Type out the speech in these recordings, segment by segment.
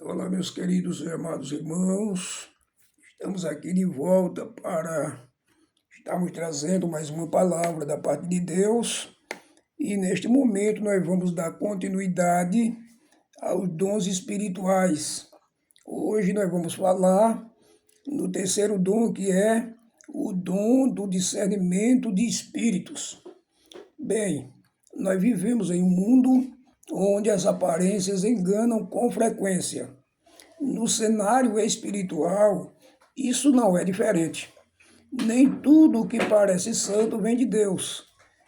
Olá, meus queridos e amados irmãos, estamos aqui de volta para estarmos trazendo mais uma palavra da parte de Deus e neste momento nós vamos dar continuidade aos dons espirituais. Hoje nós vamos falar do terceiro dom, que é o dom do discernimento de espíritos. Bem, nós vivemos em um mundo onde as aparências enganam com frequência. No cenário espiritual, isso não é diferente. Nem tudo o que parece santo vem de Deus,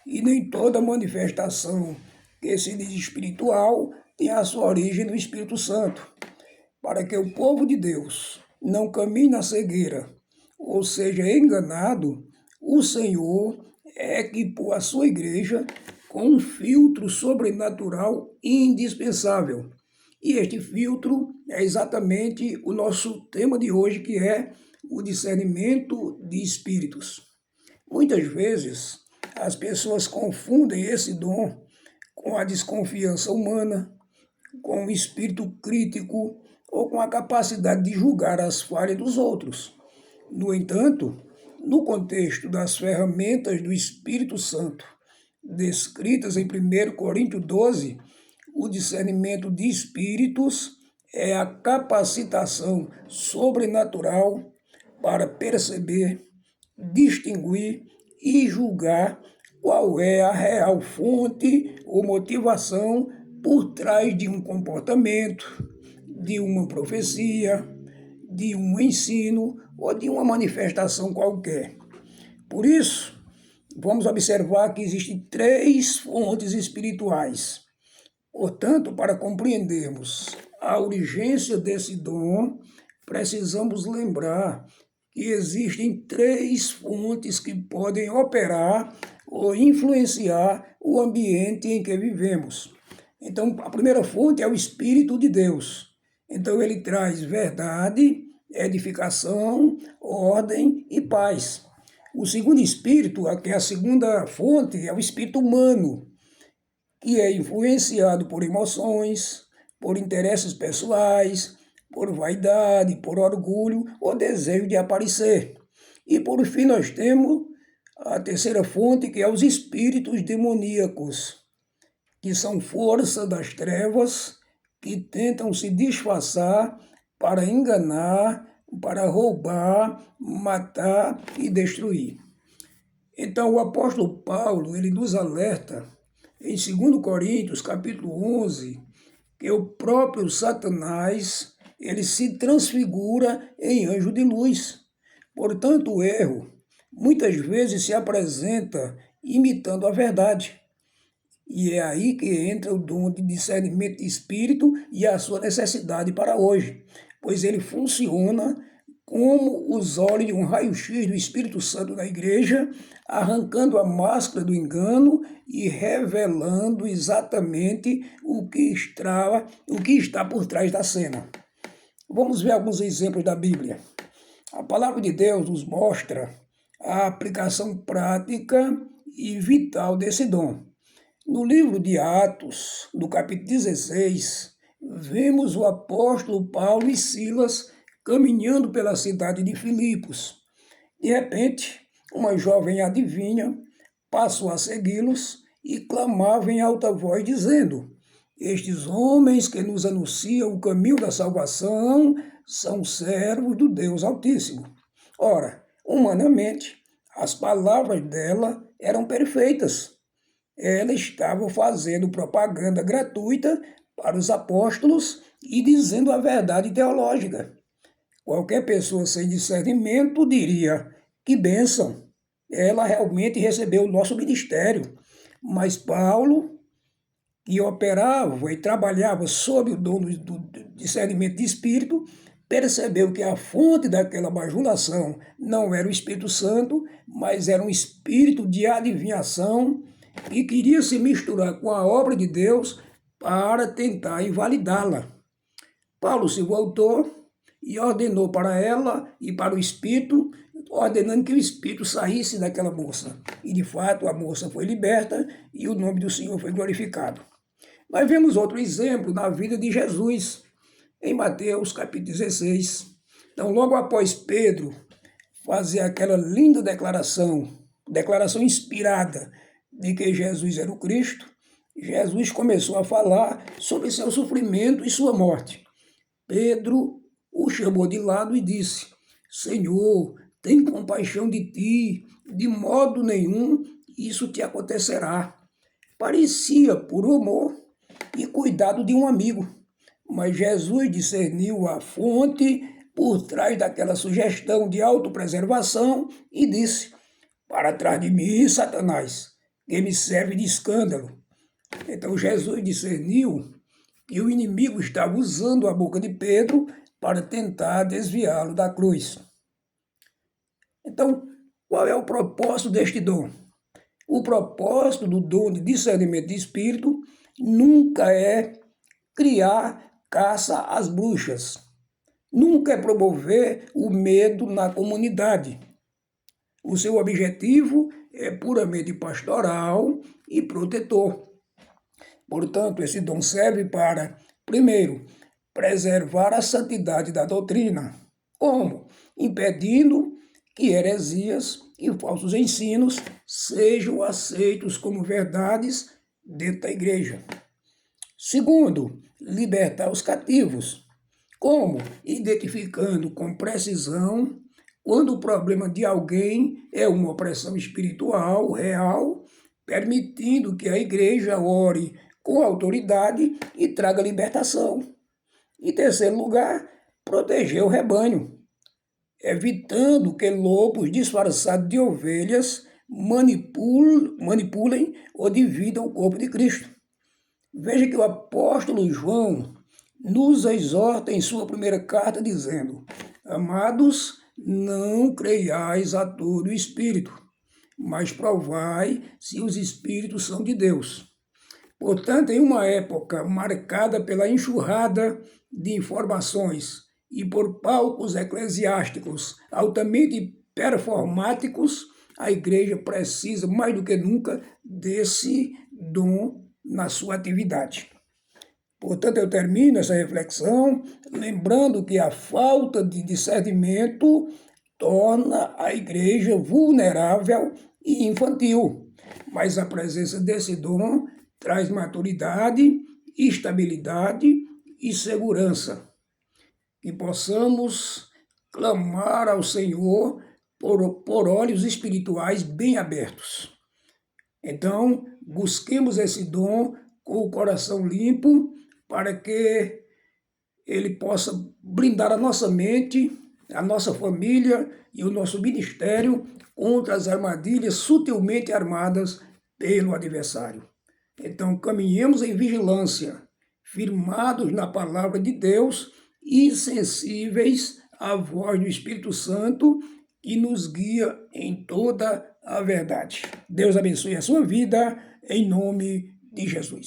e nem toda manifestação que se diz espiritual tem a sua origem no Espírito Santo. Para que o povo de Deus não caminhe na cegueira, ou seja, enganado, o Senhor equipou a sua igreja com um filtro sobrenatural indispensável. E este filtro é exatamente o nosso tema de hoje, que é o discernimento de espíritos. Muitas vezes as pessoas confundem esse dom com a desconfiança humana, com o espírito crítico ou com a capacidade de julgar as falhas dos outros. No entanto, no contexto das ferramentas do Espírito Santo, descritas em 1 Coríntios 12, o discernimento de espíritos é a capacitação sobrenatural para perceber, distinguir e julgar qual é a real fonte ou motivação por trás de um comportamento, de uma profecia, de um ensino ou de uma manifestação qualquer. Por isso, vamos observar que existem 3 fontes espirituais. Portanto, para compreendermos a urgência desse dom, precisamos lembrar que existem 3 fontes que podem operar ou influenciar o ambiente em que vivemos. Então, a primeira fonte é o Espírito de Deus. Então, ele traz verdade, edificação, ordem e paz. O segundo espírito, que é a segunda fonte, é o espírito humano, que é influenciado por emoções, por interesses pessoais, por vaidade, por orgulho ou desejo de aparecer. E por fim nós temos a terceira fonte, que é os espíritos demoníacos, que são forças das trevas que tentam se disfarçar para enganar, para roubar, matar e destruir. Então o apóstolo Paulo, ele nos alerta em 2 Coríntios, capítulo 11, que o próprio Satanás, ele se transfigura em anjo de luz. Portanto, o erro muitas vezes se apresenta imitando a verdade. E é aí que entra o dom de discernimento de espírito e a sua necessidade para hoje, pois ele funciona como os olhos de um raio-x do Espírito Santo na igreja, arrancando a máscara do engano e revelando exatamente o que está por trás da cena. Vamos ver alguns exemplos da Bíblia. A palavra de Deus nos mostra a aplicação prática e vital desse dom. No livro de Atos, no capítulo 16, vemos o apóstolo Paulo e Silas caminhando pela cidade de Filipos. De repente, uma jovem adivinha passou a segui-los e clamava em alta voz, dizendo: estes homens que nos anunciam o caminho da salvação são servos do Deus Altíssimo. Ora, humanamente, as palavras dela eram perfeitas. Ela estava fazendo propaganda gratuita para os apóstolos e dizendo a verdade teológica. Qualquer pessoa sem discernimento diria: que bênção, ela realmente recebeu o nosso ministério. Mas Paulo, que operava e trabalhava sob o dom do discernimento de espírito, percebeu que a fonte daquela bajulação não era o Espírito Santo, mas era um espírito de adivinhação que queria se misturar com a obra de Deus para tentar invalidá-la. Paulo se voltou e ordenou para ela e para o espírito, ordenando que o espírito saísse daquela moça. E, de fato, a moça foi liberta e o nome do Senhor foi glorificado. Nós vemos outro exemplo na vida de Jesus. em Mateus capítulo 16. Então, logo após Pedro fazer aquela linda declaração inspirada de que Jesus era o Cristo, Jesus começou a falar sobre seu sofrimento e sua morte. Pedro o chamou de lado e disse: Senhor, tem compaixão de ti, de modo nenhum isso te acontecerá. Parecia por amor e cuidado de um amigo, mas Jesus discerniu a fonte por trás daquela sugestão de autopreservação e disse: Para trás de mim, Satanás, que me serve de escândalo. Então Jesus discerniu que o inimigo estava usando a boca de Pedro para tentar desviá-lo da cruz. Então, qual é o propósito deste dom? O propósito do dom de discernimento de espírito nunca é criar caça às bruxas, nunca é promover o medo na comunidade. O seu objetivo é puramente pastoral e protetor. Portanto, esse dom serve para, primeiro, preservar a santidade da doutrina. Como? Impedindo que heresias e falsos ensinos sejam aceitos como verdades dentro da igreja. Segundo, libertar os cativos. Como? Identificando com precisão quando o problema de alguém é uma opressão espiritual real, permitindo que a igreja ore com autoridade e traga libertação. Em terceiro lugar, proteger o rebanho, evitando que lobos disfarçados de ovelhas manipulem ou dividam o corpo de Cristo. Veja que o apóstolo João nos exorta em sua primeira carta dizendo: Amados, não creiais a todo espírito, mas provai se os espíritos são de Deus. Portanto, em uma época marcada pela enxurrada de informações e por palcos eclesiásticos altamente performáticos, a igreja precisa mais do que nunca desse dom na sua atividade. Portanto, eu termino essa reflexão lembrando que a falta de discernimento torna a igreja vulnerável e infantil, mas a presença desse dom traz maturidade, estabilidade e segurança. Que possamos clamar ao Senhor por olhos espirituais bem abertos. Então, busquemos esse dom com o coração limpo para que ele possa blindar a nossa mente, a nossa família e o nosso ministério contra as armadilhas sutilmente armadas pelo adversário. Então, caminhemos em vigilância, firmados na palavra de Deus e sensíveis à voz do Espírito Santo que nos guia em toda a verdade. Deus abençoe a sua vida, em nome de Jesus.